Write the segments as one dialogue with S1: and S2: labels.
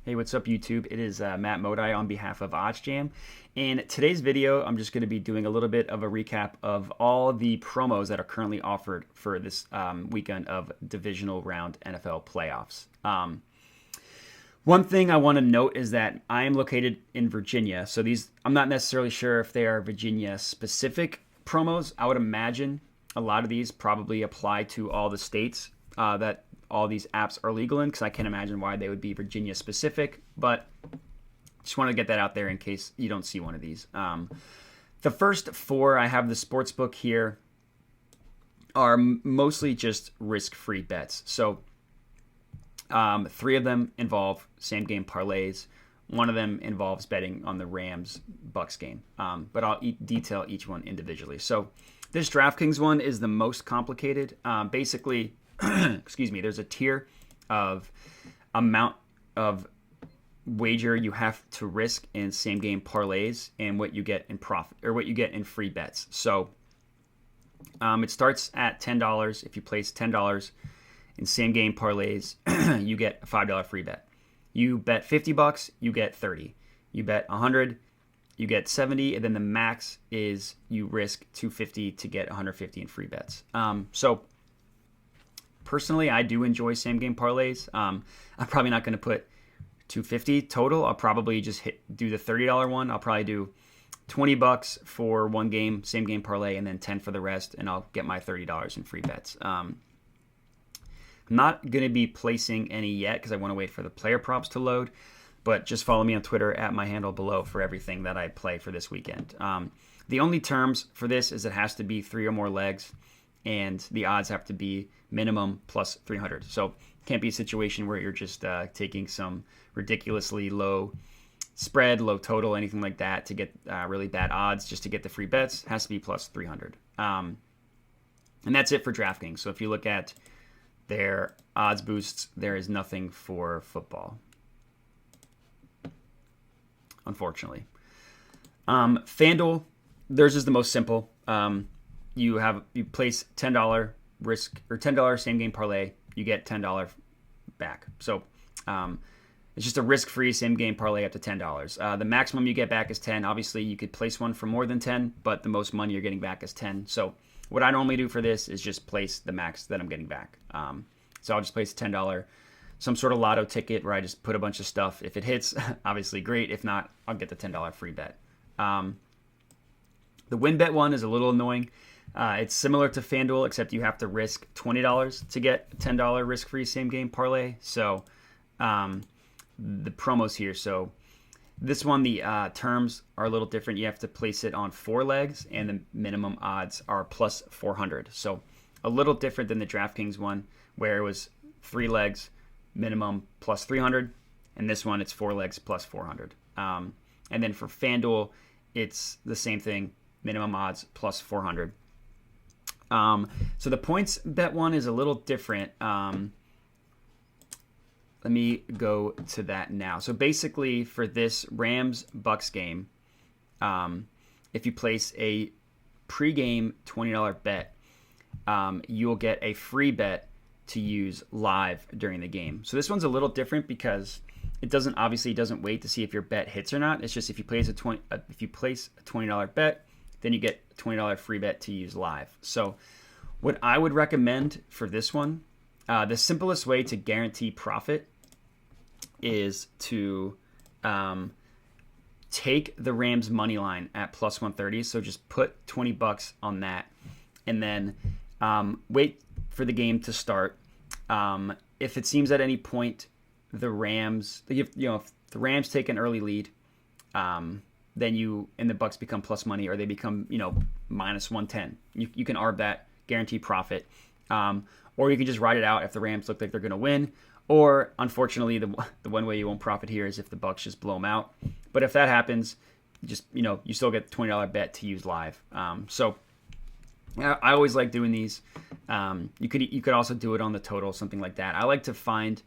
S1: Hey, what's up, YouTube? It is Matt Modi on behalf of OddsJam. In today's video, I'm just going to be doing a little bit of a recap of all the promos that are currently offered for this weekend of Divisional Round NFL playoffs. One thing I want to note is that I am located in Virginia, so I'm not necessarily sure if they are Virginia-specific promos. I would imagine a lot of these probably apply to all the states that all these apps are legal in, because I can't imagine why they would be Virginia specific, but just want to get that out there in case you don't see one of these. The first four, I have the sportsbook here, are mostly just risk-free bets. So three of them involve same-game parlays. One of them involves betting on the Rams-Bucks game, but I'll detail each one individually. So this DraftKings one is the most complicated. Basically, excuse me, there's a tier of amount of wager you have to risk in same game parlays and what you get in profit or what you get in free bets. So it starts at $10. If you place $10 in same game parlays, you get a $5 free bet. You bet $50, you get 30. You bet 100, you get 70, and then the max is you risk 250 to get 150 in free bets. Personally, I do enjoy same-game parlays. I'm probably not going to put $250 total. I'll probably just do the $30 one. I'll probably do $20 for one game, same-game parlay, and then $10 for the rest, and I'll get my $30 in free bets. I'm not going to be placing any yet because I want to wait for the player props to load, but just follow me on Twitter at my handle below for everything that I play for this weekend. The only terms for this is it has to be 3 or more legs, and the odds have to be minimum plus 300. So it can't be a situation where you're just taking some ridiculously low spread, low total, anything like that to get really bad odds just to get the free bets. It has to be plus 300. And that's it for DraftKings. So if you look at their odds boosts, there is nothing for football, unfortunately. FanDuel, theirs is the most simple. You place $10 risk or $10 same game parlay, you get $10 back. So it's just a risk-free same game parlay up to $10. The maximum you get back is 10. Obviously, you could place one for more than 10, but the most money you're getting back is 10. So what I normally do for this is just place the max that I'm getting back. So I'll just place a $10 some sort of lotto ticket where I just put a bunch of stuff. If it hits, obviously great. If not, I'll get the $10 free bet. The WynnBet one is a little annoying. It's similar to FanDuel, except you have to risk $20 to get a $10 risk-free same-game parlay. So the promos here. So this one, the terms are a little different. You have to place it on 4 legs, and the minimum odds are plus 400. So a little different than the DraftKings one, where it was 3 legs, minimum plus 300. And this one, it's 4 legs plus 400. And then for FanDuel, it's the same thing, minimum odds plus 400. So the points bet one is a little different. Let me go to that now. So basically for this Rams-Bucks game, if you place a pregame $20 bet, you'll get a free bet to use live during the game. So this one's a little different because it doesn't wait to see if your bet hits or not. It's just if you place a $20 bet, then you get a $20 free bet to use live. So what I would recommend for this one, the simplest way to guarantee profit is to take the Rams money line at plus 130. So just put $20 on that, and then wait for the game to start. If it seems at any point the Rams, if the Rams take an early lead, then the Bucks become plus money, or they become minus 110. You can arb that, guarantee profit, or you can just ride it out if the Rams look like they're going to win. Or unfortunately, the one way you won't profit here is if the Bucks just blow them out. But if that happens, you still get the $20 bet to use live. So I always like doing these. You could also do it on the total, something like that. I like to find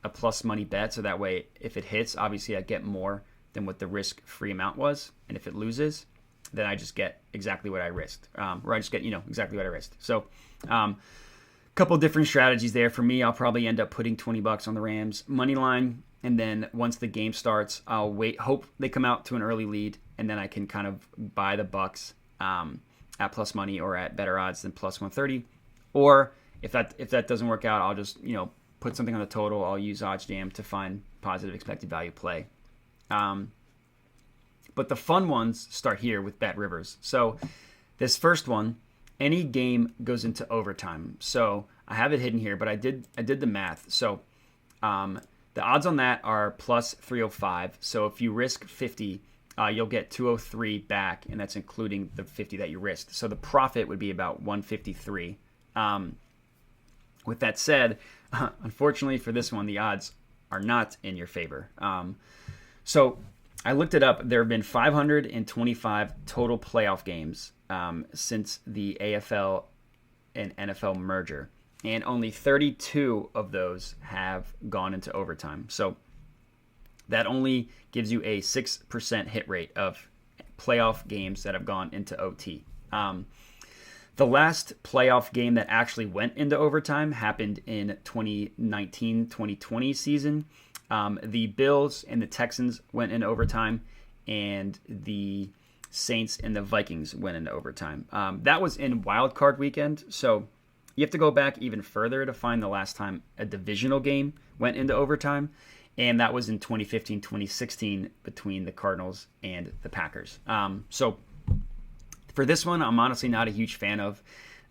S1: a plus money bet, so that way if it hits, obviously I get more than what the risk-free amount was, and if it loses, then I just get exactly what I risked, or I just get exactly what I risked. So couple different strategies there. For me, I'll probably end up putting $20 on the Rams money line. And then once the game starts, I'll hope they come out to an early lead, and then I can kind of buy the Bucks at plus money or at better odds than plus 130. Or if that doesn't work out, I'll just put something on the total. I'll use OddsJam to find positive expected value play. But the fun ones start here with BetRivers. So this first one, any game goes into overtime. So I have it hidden here, but I did the math. So the odds on that are plus 305. So if you risk 50, you'll get 203 back, and that's including the 50 that you risked. So the profit would be about 153. With that said, unfortunately for this one, the odds are not in your favor. So I looked it up. There have been 525 total playoff games since the AFL and NFL merger, and only 32 of those have gone into overtime. So that only gives you a 6% hit rate of playoff games that have gone into OT. The last playoff game that actually went into overtime happened in 2019-2020 season. The Bills and the Texans went into overtime, and the Saints and the Vikings went into overtime. That was in Wild Card weekend, so you have to go back even further to find the last time a divisional game went into overtime, and that was in 2015-2016 between the Cardinals and the Packers. So for this one, I'm honestly not a huge fan of.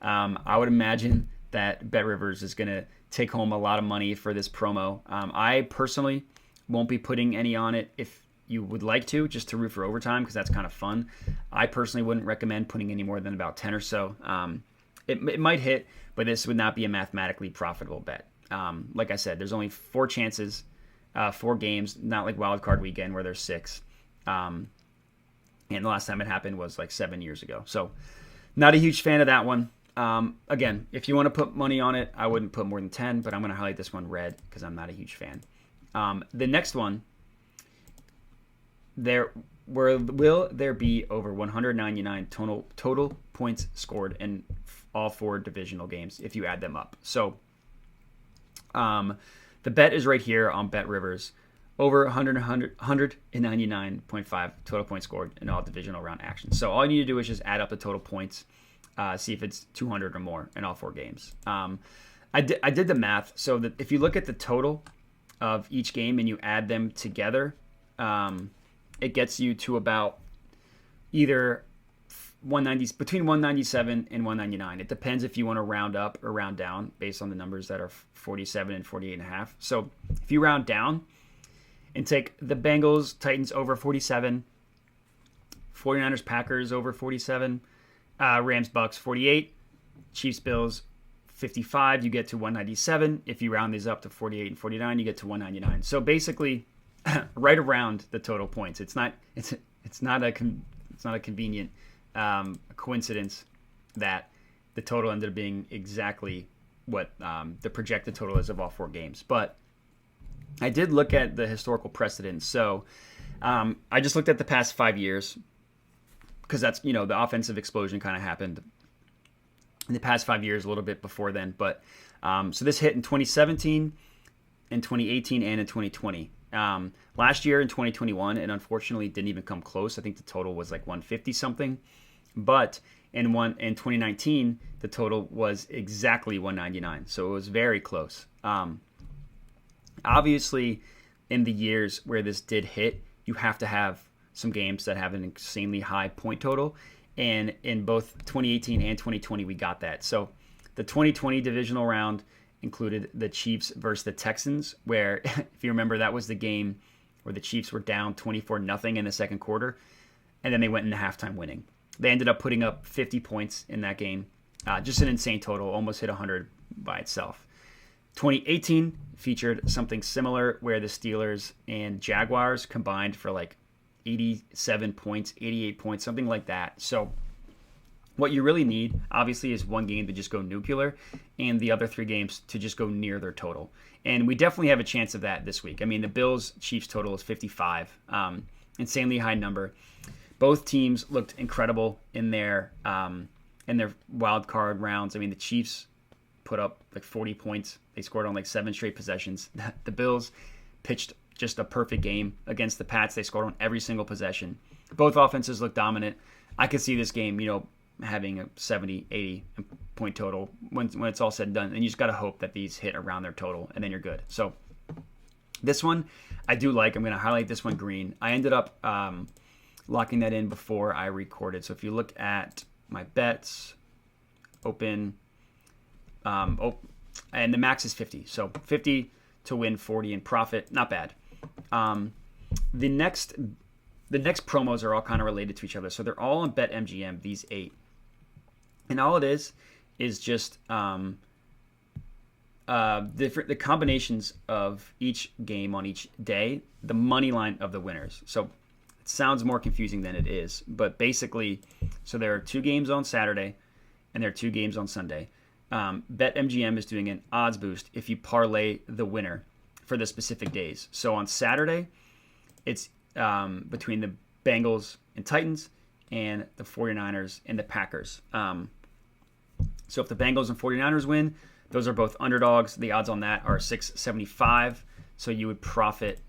S1: I would imagine that BetRivers is going to take home a lot of money for this promo. I personally won't be putting any on it. If you would like to, just to root for overtime, because that's kind of fun. I personally wouldn't recommend putting any more than about 10 or so. It might hit, but this would not be a mathematically profitable bet. Like I said, there's only 4 chances, 4 games, not like Wild Card weekend where there's 6. And the last time it happened was like 7 years ago. So not a huge fan of that one. Again, if you want to put money on it, I wouldn't put more than 10, but I'm going to highlight this one red because I'm not a huge fan. The next one, will there be over 199 total points scored in all 4 divisional games if you add them up? So the bet is right here on BetRivers. Over 199.5 total points scored in all divisional round actions. So all you need to do is just add up the total points, see if it's 200 or more in all 4 games. I did the math. So that if you look at the total of each game and you add them together, it gets you to about either between 197 and 199. It depends if you want to round up or round down based on the numbers that are 47 and 48.5. So if you round down and take the Bengals, Titans over 47, 49ers, Packers over 47, Rams, Bucks 48, Chiefs, Bills 55, you get to 197. If you round these up to 48 and 49, you get to 199. So basically, right around the total points. It's not a convenient coincidence that the total ended up being exactly what the projected total is of all 4 games, but I did look at the historical precedent. So I just looked at the past 5 years because that's, the offensive explosion kind of happened in the past 5 years, a little bit before then. But so this hit in 2017, in 2018, and in 2020. Last year in 2021, it unfortunately didn't even come close. I think the total was like 150 something. But in 2019, the total was exactly 199. So it was very close. Obviously, in the years where this did hit, you have to have some games that have an insanely high point total. And in both 2018 and 2020, we got that. So the 2020 divisional round included the Chiefs versus the Texans, where, if you remember, that was the game where the Chiefs were down 24-0 in the second quarter, and then they went into halftime winning. They ended up putting up 50 points in that game. Just an insane total, almost hit 100 by itself. 2018 featured something similar where the Steelers and Jaguars combined for like 87 points, 88 points, something like that. So what you really need, obviously, is one game to just go nuclear and the other 3 games to just go near their total. And we definitely have a chance of that this week. I mean, the Bills-Chiefs total is 55. Insanely high number. Both teams looked incredible in their wild card rounds. I mean, the Chiefs put up like 40 points. They scored on like 7 straight possessions. The Bills pitched just a perfect game against the Pats. They scored on every single possession. Both offenses look dominant. I could see this game, having a 70, 80 point total when it's all said and done. And you just got to hope that these hit around their total, and then you're good. So this one I do like. I'm going to highlight this one green. I ended up locking that in before I recorded. So if you look at my bets, open, and the max is 50. So 50 to win, 40 in profit. Not bad. The next promos are all kind of related to each other. So they're all on BetMGM, these 8. And all it is just the combinations of each game on each day, the money line of the winners. So it sounds more confusing than it is. But basically, so there are 2 games on Saturday and there are 2 games on Sunday. BetMGM is doing an odds boost if you parlay the winner for the specific days. So on Saturday, it's between the Bengals and Titans and the 49ers and the Packers. So if the Bengals and 49ers win, those are both underdogs. The odds on that are 675. So you would profit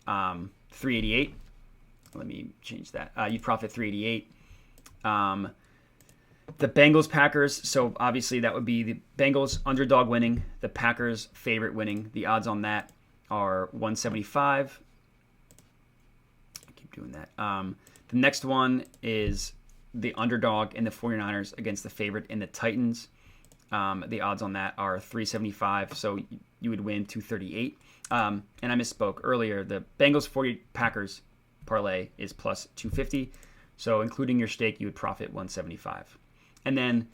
S1: 388. Let me change that. You'd profit 388. The Bengals Packers, so obviously that would be the Bengals underdog winning, the Packers favorite winning. The odds on that are 175. I keep doing that. The next one is the underdog in the 49ers against the favorite in the Titans. The odds on that are 375, so you would win 238. And I misspoke earlier. The Bengals 40 Packers parlay is plus 250. So including your stake, you would profit 175. And then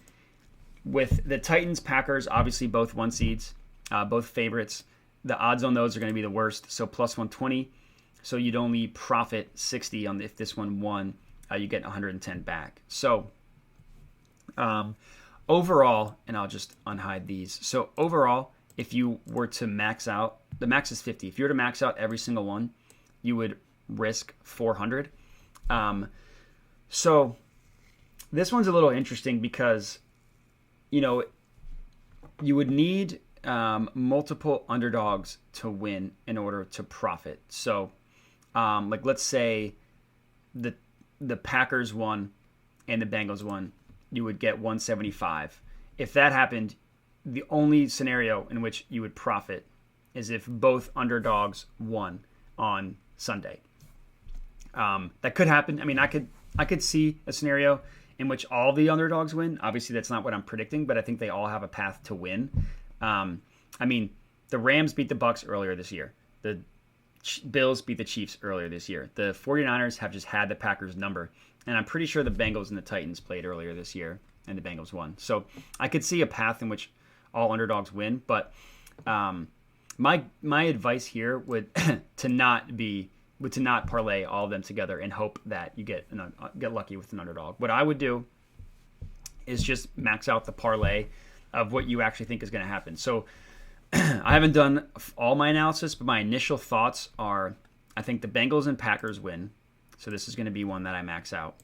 S1: with the Titans, Packers, obviously both 1 seeds, both favorites. The odds on those are going to be the worst. So plus 120. So you'd only profit 60 on if this one won. You get 110 back. So overall, and I'll just unhide these. So overall, if you were to max out, the max is 50. If you were to max out every single one, you would risk 400. So this one's a little interesting because, you would need multiple underdogs to win in order to profit. So, let's say the Packers won and the Bengals won, you would get 175. If that happened, the only scenario in which you would profit is if both underdogs won on Sunday. That could happen. I mean, I could see a scenario in which all the underdogs win. Obviously, that's not what I'm predicting, but I think they all have a path to win. I mean, the Rams beat the Bucs earlier this year. The Bills beat the Chiefs earlier this year. The 49ers have just had the Packers number. And I'm pretty sure the Bengals and the Titans played earlier this year, and the Bengals won. So I could see a path in which all underdogs win. But my advice here would to not parlay all of them together and hope that you get lucky with an underdog. What I would do is just max out the parlay of what you actually think is going to happen. So I haven't done all my analysis, but my initial thoughts are I think the Bengals and Packers win. So this is going to be one that I max out.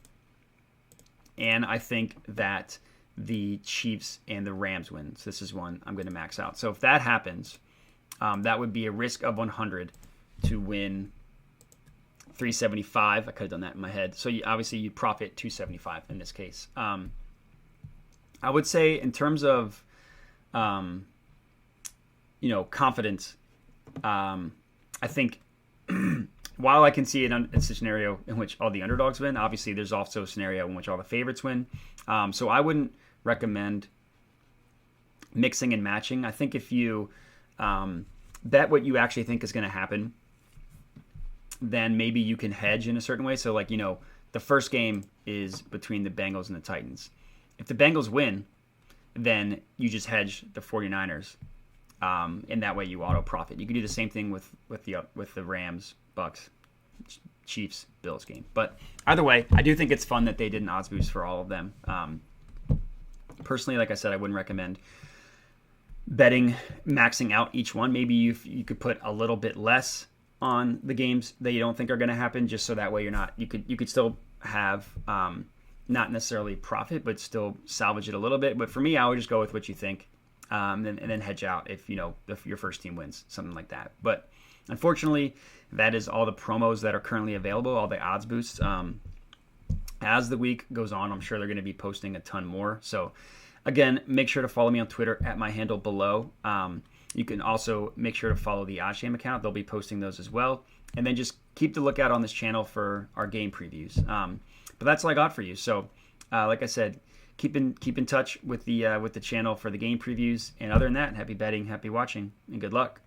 S1: And I think that the Chiefs and the Rams win. So this is one I'm going to max out. So if that happens, that would be a risk of 100 to win 375. I could have done that in my head. So obviously you profit 275 in this case. I would say in terms of, confidence, I think while I can see it's a scenario in which all the underdogs win, obviously there's also a scenario in which all the favorites win. So I wouldn't recommend mixing and matching. I think if you bet what you actually think is going to happen, then maybe you can hedge in a certain way. So the first game is between the Bengals and the Titans. If the Bengals win, then you just hedge the 49ers. And that way you auto profit. You can do the same thing with the Rams, Bucks, Chiefs, Bills game. But either way, I do think it's fun that they did an odds boost for all of them. Personally, like I said, I wouldn't recommend maxing out each one. Maybe you could put a little bit less on the games that you don't think are going to happen, just so that way you could still have not necessarily profit, but still salvage it a little bit. But for me, I would just go with what you think, and then hedge out if your first team wins, something like that. But unfortunately, that is all the promos that are currently available, all the odds boosts. As the week goes on, I'm sure they're going to be posting a ton more. So again, make sure to follow me on Twitter at my handle below. You can also make sure to follow the OddsJam account. They'll be posting those as well. And then just keep the lookout on this channel for our game previews. But that's all I got for you. So like I said, keep in touch with the channel for the game previews. And other than that, happy betting, happy watching, and good luck.